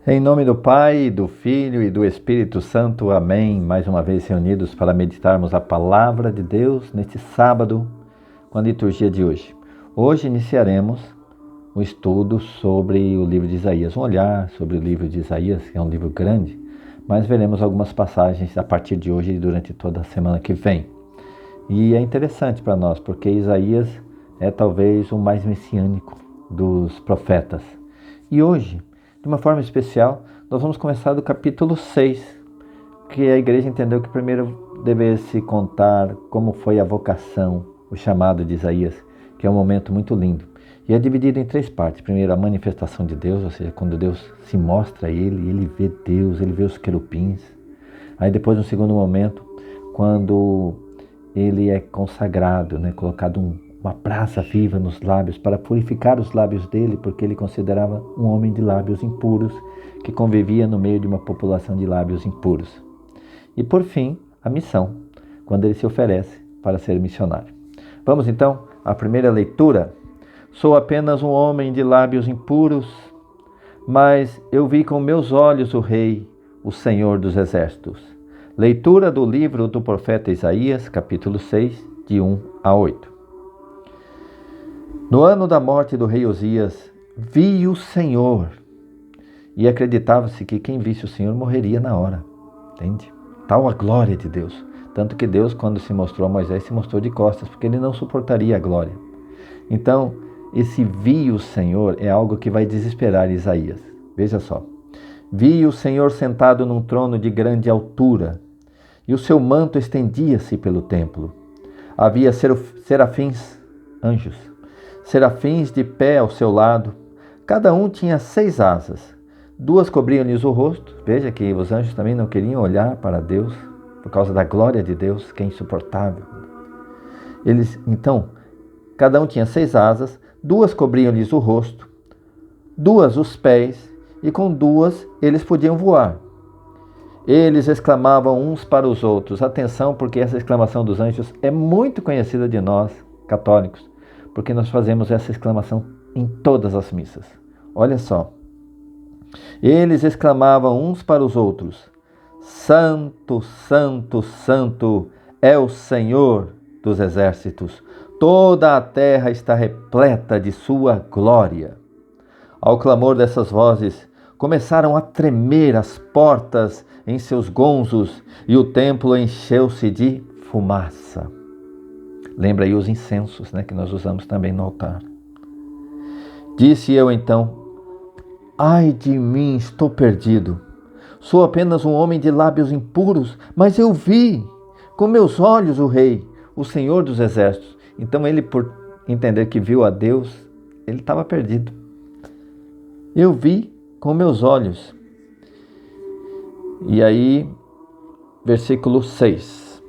Em nome do Pai, do Filho e do Espírito Santo. Amém. Mais uma vez reunidos para meditarmos a palavra de Deus neste sábado com a liturgia de hoje. Hoje iniciaremos o estudo sobre o livro de Isaías. Um olhar sobre o livro de Isaías, que é um livro grande, mas veremos algumas passagens a partir de hoje e durante toda a semana que vem. E é interessante para nós, porque Isaías é talvez o mais messiânico dos profetas. E hoje, de uma forma especial, nós vamos começar do capítulo 6, que a igreja entendeu que primeiro devesse contar como foi a vocação, o chamado de Isaías, que é um momento muito lindo. E é dividido em 3 partes. Primeiro, a manifestação de Deus, ou seja, quando Deus se mostra a ele vê Deus, ele vê os querubins. Aí depois, no segundo momento, quando ele é consagrado, colocado uma brasa viva nos lábios para purificar os lábios dele, porque ele considerava um homem de lábios impuros, que convivia no meio de uma população de lábios impuros. E por fim, a missão, quando ele se oferece para ser missionário. Vamos então à primeira leitura. Sou apenas um homem de lábios impuros, mas eu vi com meus olhos o Rei, o Senhor dos Exércitos. Leitura do livro do profeta Isaías, capítulo 6, de 1 a 8. No ano da morte do rei Uzias, vi o Senhor, e acreditava-se que quem visse o Senhor morreria na hora, entende? Tal a glória de Deus, tanto que Deus, quando se mostrou a Moisés, se mostrou de costas, porque ele não suportaria a glória. Então, esse vi o Senhor é algo que vai desesperar Isaías. Veja só, vi o Senhor sentado num trono de grande altura, e o seu manto estendia-se pelo templo. Havia serafins, anjos, serafins de pé ao seu lado. Cada um tinha 6 asas. 2 cobriam-lhes o rosto. Veja que os anjos também não queriam olhar para Deus, por causa da glória de Deus, que é insuportável. Então, cada um tinha 6 asas. 2 cobriam-lhes o rosto, 2 os pés, e com 2 eles podiam voar. Eles exclamavam uns para os outros. Atenção, porque essa exclamação dos anjos é muito conhecida de nós, católicos, porque nós fazemos essa exclamação em todas as missas. Olha só. Eles exclamavam uns para os outros: Santo, Santo, Santo é o Senhor dos Exércitos. Toda a terra está repleta de sua glória. Ao clamor dessas vozes, começaram a tremer as portas em seus gonzos e o templo encheu-se de fumaça. Lembra aí os incensos, que nós usamos também no altar. Disse eu então: ai de mim, estou perdido. Sou apenas um homem de lábios impuros, mas eu vi com meus olhos o Rei, o Senhor dos Exércitos. Então ele, por entender que viu a Deus, ele estava perdido. Eu vi com meus olhos. E aí, versículo 6.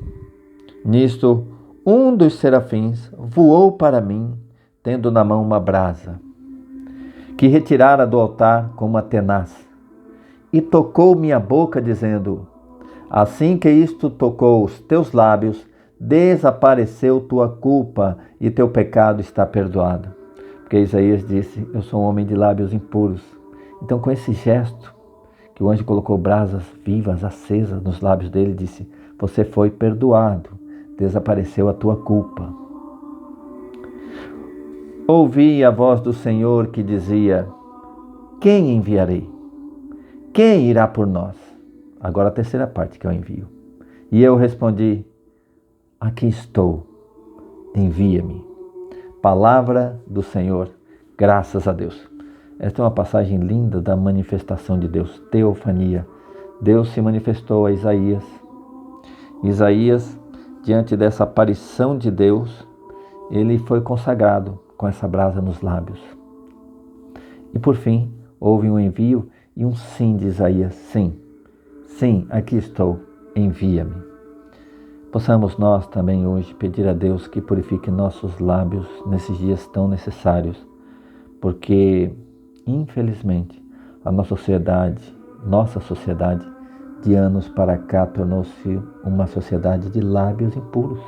Nisto, um dos serafins voou para mim, tendo na mão uma brasa, que retirara do altar com uma tenaz, e tocou minha boca, dizendo: assim que isto tocou os teus lábios, desapareceu tua culpa e teu pecado está perdoado. Porque Isaías disse: eu sou um homem de lábios impuros. Então, com esse gesto, que o anjo colocou brasas vivas, acesas nos lábios dele, disse: você foi perdoado, desapareceu a tua culpa. Ouvi a voz do Senhor que dizia: quem enviarei? Quem irá por nós? Agora a terceira parte, que é o envio. E eu respondi: aqui estou, envia-me. Palavra do Senhor, graças a Deus. Esta é uma passagem linda da manifestação de Deus, teofania. Deus se manifestou a Isaías. Isaías, diante dessa aparição de Deus, ele foi consagrado com essa brasa nos lábios. E por fim, houve um envio e um sim de Isaías. Sim, sim, aqui estou, envia-me. Possamos nós também hoje pedir a Deus que purifique nossos lábios nesses dias tão necessários, porque, infelizmente, a nossa sociedade, de anos para cá, tornou-se uma sociedade de lábios impuros,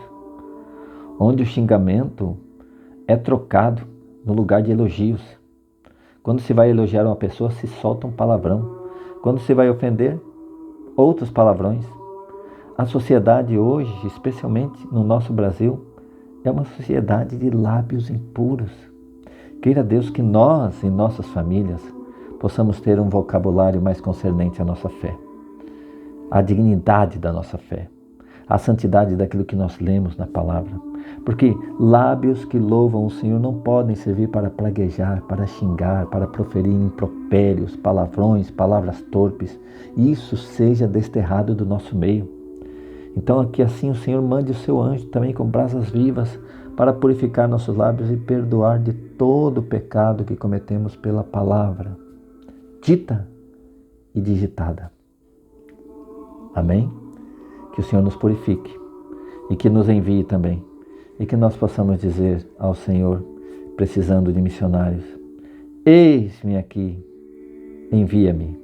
onde o xingamento é trocado no lugar de elogios. Quando se vai elogiar uma pessoa, se solta um palavrão. Quando você vai ofender, outros palavrões. A sociedade hoje, especialmente no nosso Brasil, é uma sociedade de lábios impuros. Queira Deus que nós e nossas famílias possamos ter um vocabulário mais concernente à nossa fé, à dignidade da nossa fé, à santidade daquilo que nós lemos na palavra. Porque lábios que louvam o Senhor não podem servir para praguejar, para xingar, para proferir impropérios, palavrões, palavras torpes. Isso seja desterrado do nosso meio. Então que assim o Senhor mande o seu anjo também com brasas vivas para purificar nossos lábios e perdoar de todo o pecado que cometemos pela palavra dita e digitada. Amém? Que o Senhor nos purifique e que nos envie também. E que nós possamos dizer ao Senhor, precisando de missionários: eis-me aqui, envia-me.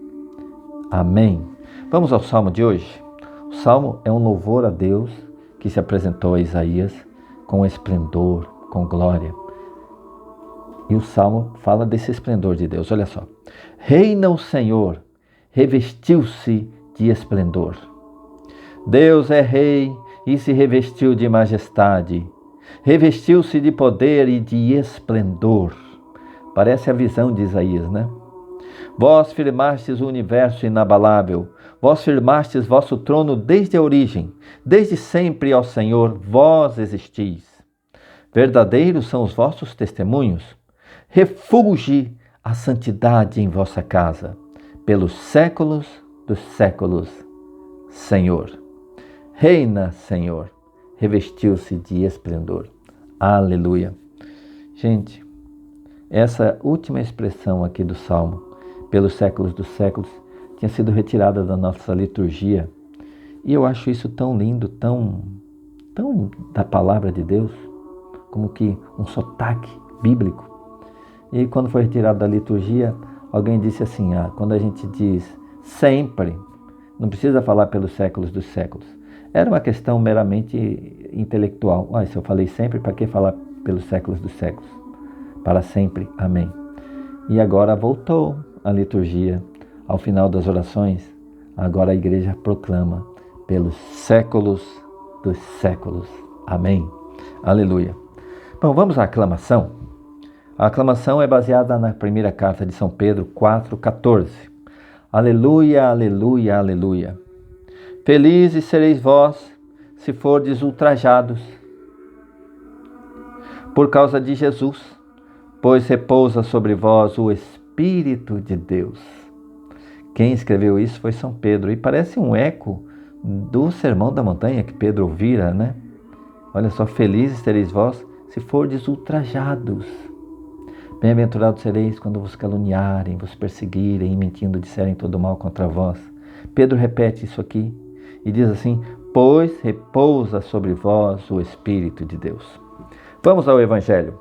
Amém. Vamos ao Salmo de hoje. O Salmo é um louvor a Deus que se apresentou a Isaías com esplendor, com glória. E o Salmo fala desse esplendor de Deus. Olha só. Reina o Senhor, revestiu-se de esplendor. Deus é rei e se revestiu de majestade. Revestiu-se de poder e de esplendor. Parece a visão de Isaías, né? Vós firmastes o universo inabalável. Vós firmastes vosso trono desde a origem. Desde sempre, ó Senhor, vós existis. Verdadeiros são os vossos testemunhos. Refugie a santidade em vossa casa, pelos séculos dos séculos, Senhor. Reina, Senhor, revestiu-se de esplendor. Aleluia. Gente, essa última expressão aqui do Salmo, pelos séculos dos séculos, tinha sido retirada da nossa liturgia. E eu acho isso tão lindo, tão da palavra de Deus, como que um sotaque bíblico. E quando foi retirado da liturgia, alguém disse assim, quando a gente diz sempre, não precisa falar pelos séculos dos séculos. Era uma questão meramente intelectual. Se eu falei sempre, para que falar pelos séculos dos séculos? Para sempre, amém. E agora voltou a liturgia. Ao final das orações, agora a igreja proclama pelos séculos dos séculos. Amém. Aleluia. Bom, vamos à aclamação. A aclamação é baseada na primeira carta de São Pedro 4,14. Aleluia, aleluia, aleluia. Felizes sereis vós, se fordes ultrajados por causa de Jesus, pois repousa sobre vós o Espírito de Deus. Quem escreveu isso foi São Pedro, e parece um eco do Sermão da Montanha que Pedro ouvira, né? Olha só, felizes sereis vós, se fordes ultrajados. Bem-aventurados sereis quando vos caluniarem, vos perseguirem e mentindo disserem todo mal contra vós. Pedro repete isso aqui e diz assim, pois repousa sobre vós o Espírito de Deus. Vamos ao Evangelho.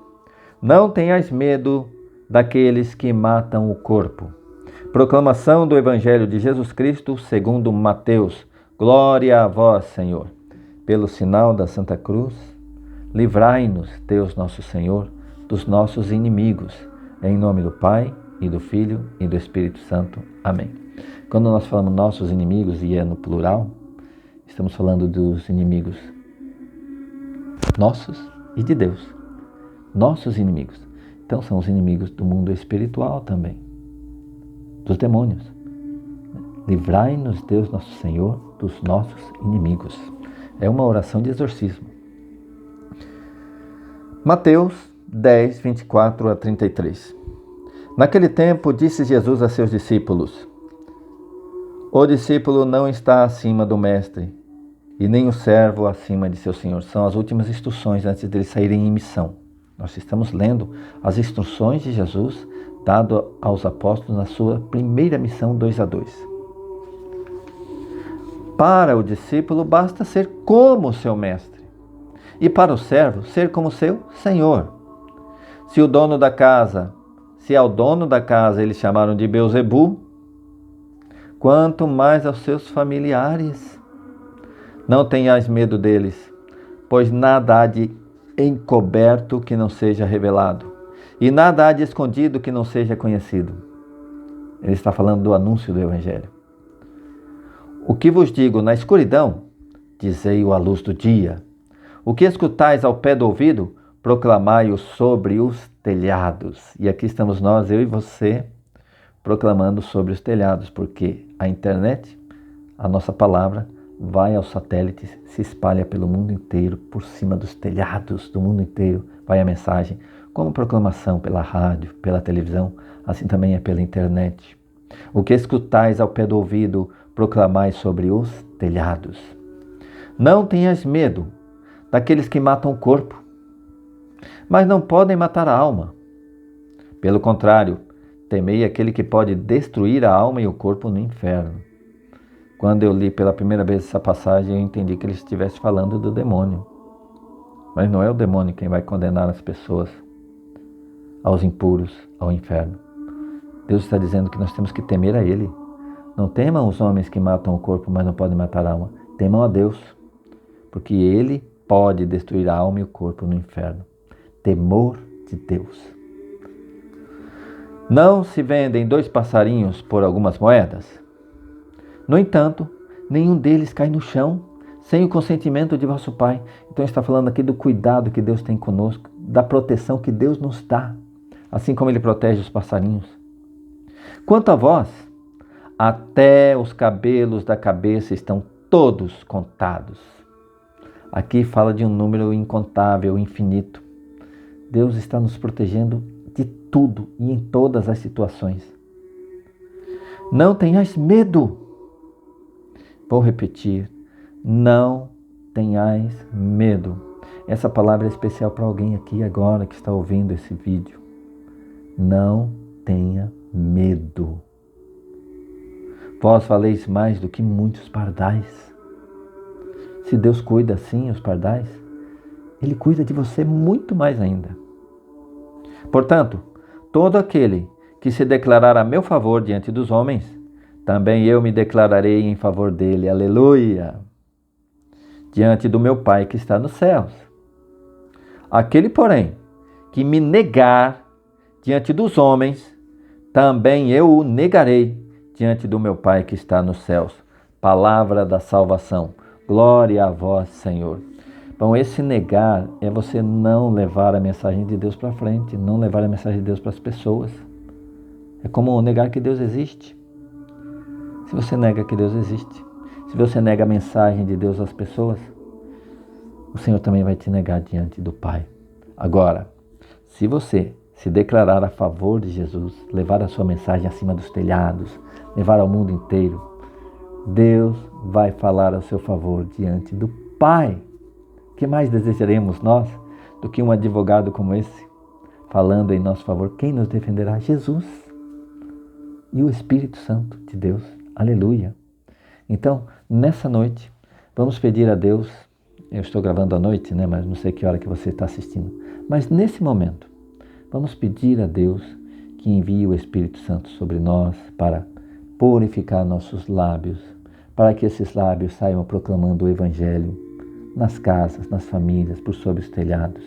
Não tenhais medo daqueles que matam o corpo. Proclamação do Evangelho de Jesus Cristo segundo Mateus. Glória a vós, Senhor. Pelo sinal da Santa Cruz, livrai-nos, Deus nosso Senhor, dos nossos inimigos. Em nome do Pai, e do Filho, e do Espírito Santo. Amém. Quando nós falamos nossos inimigos, e é no plural, estamos falando dos inimigos nossos e de Deus. Nossos inimigos. Então são os inimigos do mundo espiritual também. Dos demônios. Livrai-nos, Deus nosso Senhor, dos nossos inimigos. É uma oração de exorcismo. Mateus 10, 24 a 33. Naquele tempo disse Jesus a seus discípulos, o discípulo não está acima do mestre, e nem o servo acima de seu senhor. São as últimas instruções antes deles saírem em missão. Nós estamos lendo as instruções de Jesus dado aos apóstolos na sua primeira missão 2:2. Para o discípulo basta ser como seu mestre, e para o servo ser como seu senhor. Se ao dono da casa eles chamaram de Beelzebu, quanto mais aos seus familiares. Não tenhais medo deles, pois nada há de encoberto que não seja revelado, e nada há de escondido que não seja conhecido. Ele está falando do anúncio do Evangelho. O que vos digo na escuridão, dizei-o à luz do dia. O que escutais ao pé do ouvido, proclamai-o sobre os telhados. E aqui estamos nós, eu e você, proclamando sobre os telhados, porque a internet, a nossa palavra, vai aos satélites, se espalha pelo mundo inteiro, por cima dos telhados do mundo inteiro, vai a mensagem, como proclamação pela rádio, pela televisão, assim também é pela internet. O que escutais ao pé do ouvido, proclamai sobre os telhados. Não tenhas medo daqueles que matam o corpo, mas não podem matar a alma. Pelo contrário, temei aquele que pode destruir a alma e o corpo no inferno. Quando eu li pela primeira vez essa passagem, eu entendi que ele estivesse falando do demônio. Mas não é o demônio quem vai condenar as pessoas aos impuros, ao inferno. Deus está dizendo que nós temos que temer a Ele. Não temam os homens que matam o corpo, mas não podem matar a alma. Temam a Deus, porque Ele pode destruir a alma e o corpo no inferno. Temor de Deus. Não se vendem 2 passarinhos por algumas moedas? No entanto, nenhum deles cai no chão sem o consentimento de vosso Pai. Então está falando aqui do cuidado que Deus tem conosco, da proteção que Deus nos dá, assim como Ele protege os passarinhos. Quanto a vós, até os cabelos da cabeça estão todos contados. Aqui fala de um número incontável, infinito. Deus está nos protegendo de tudo e em todas as situações. Não tenhais medo. Vou repetir. Não tenhais medo. Essa palavra é especial para alguém aqui agora que está ouvindo esse vídeo. Não tenha medo. Vós valeis mais do que muitos pardais. Se Deus cuida assim os pardais, Ele cuida de você muito mais ainda. Portanto, todo aquele que se declarar a meu favor diante dos homens, também eu me declararei em favor dele. Aleluia! Diante do meu Pai que está nos céus. Aquele, porém, que me negar diante dos homens, também eu o negarei diante do meu Pai que está nos céus. Palavra da salvação. Glória a vós, Senhor. Bom, esse negar é você não levar a mensagem de Deus para frente, não levar a mensagem de Deus para as pessoas. É como negar que Deus existe. Se você nega que Deus existe, se você nega a mensagem de Deus às pessoas, o Senhor também vai te negar diante do Pai. Agora, se você se declarar a favor de Jesus, levar a sua mensagem acima dos telhados, levar ao mundo inteiro, Deus vai falar a seu favor diante do Pai. O que mais desejaremos nós do que um advogado como esse, falando em nosso favor? Quem nos defenderá? Jesus e o Espírito Santo de Deus. Aleluia! Então, nessa noite, vamos pedir a Deus, eu estou gravando à noite, mas não sei que hora que você está assistindo, mas nesse momento, vamos pedir a Deus que envie o Espírito Santo sobre nós para purificar nossos lábios, para que esses lábios saiam proclamando o Evangelho nas casas, nas famílias, por sobre os telhados.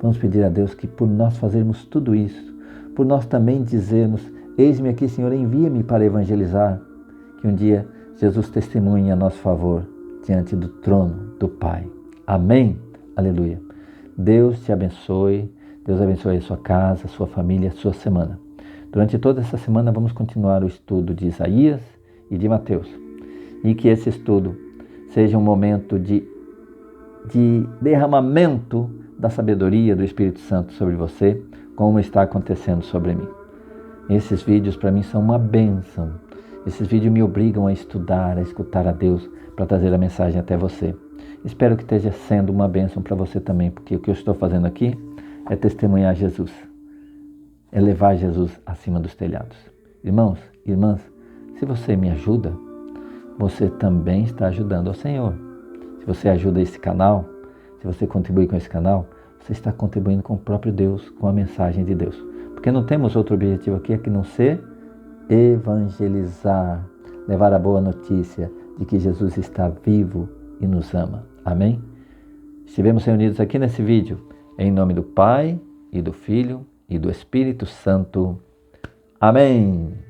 Vamos pedir a Deus que por nós fazermos tudo isso, por nós também dizermos, eis-me aqui, Senhor, envia-me para evangelizar, que um dia Jesus testemunhe a nosso favor diante do trono do Pai. Amém? Aleluia. Deus te abençoe. Deus abençoe a sua casa, a sua família, a sua semana. Durante toda essa semana vamos continuar o estudo de Isaías e de Mateus. E que esse estudo seja um momento de derramamento da sabedoria do Espírito Santo sobre você, como está acontecendo sobre mim. Esses vídeos para mim são uma bênção. Esses vídeos me obrigam a estudar, a escutar a Deus para trazer a mensagem até você. Espero que esteja sendo uma bênção para você também, porque o que eu estou fazendo aqui é testemunhar Jesus, é levar Jesus acima dos telhados. Irmãos, irmãs, se você me ajuda, você também está ajudando ao Senhor. Se você ajuda esse canal, se você contribui com esse canal, você está contribuindo com o próprio Deus, com a mensagem de Deus. Porque não temos outro objetivo aqui que não ser evangelizar, levar a boa notícia de que Jesus está vivo e nos ama. Amém? Estivemos reunidos aqui nesse vídeo em nome do Pai, e do Filho, e do Espírito Santo. Amém!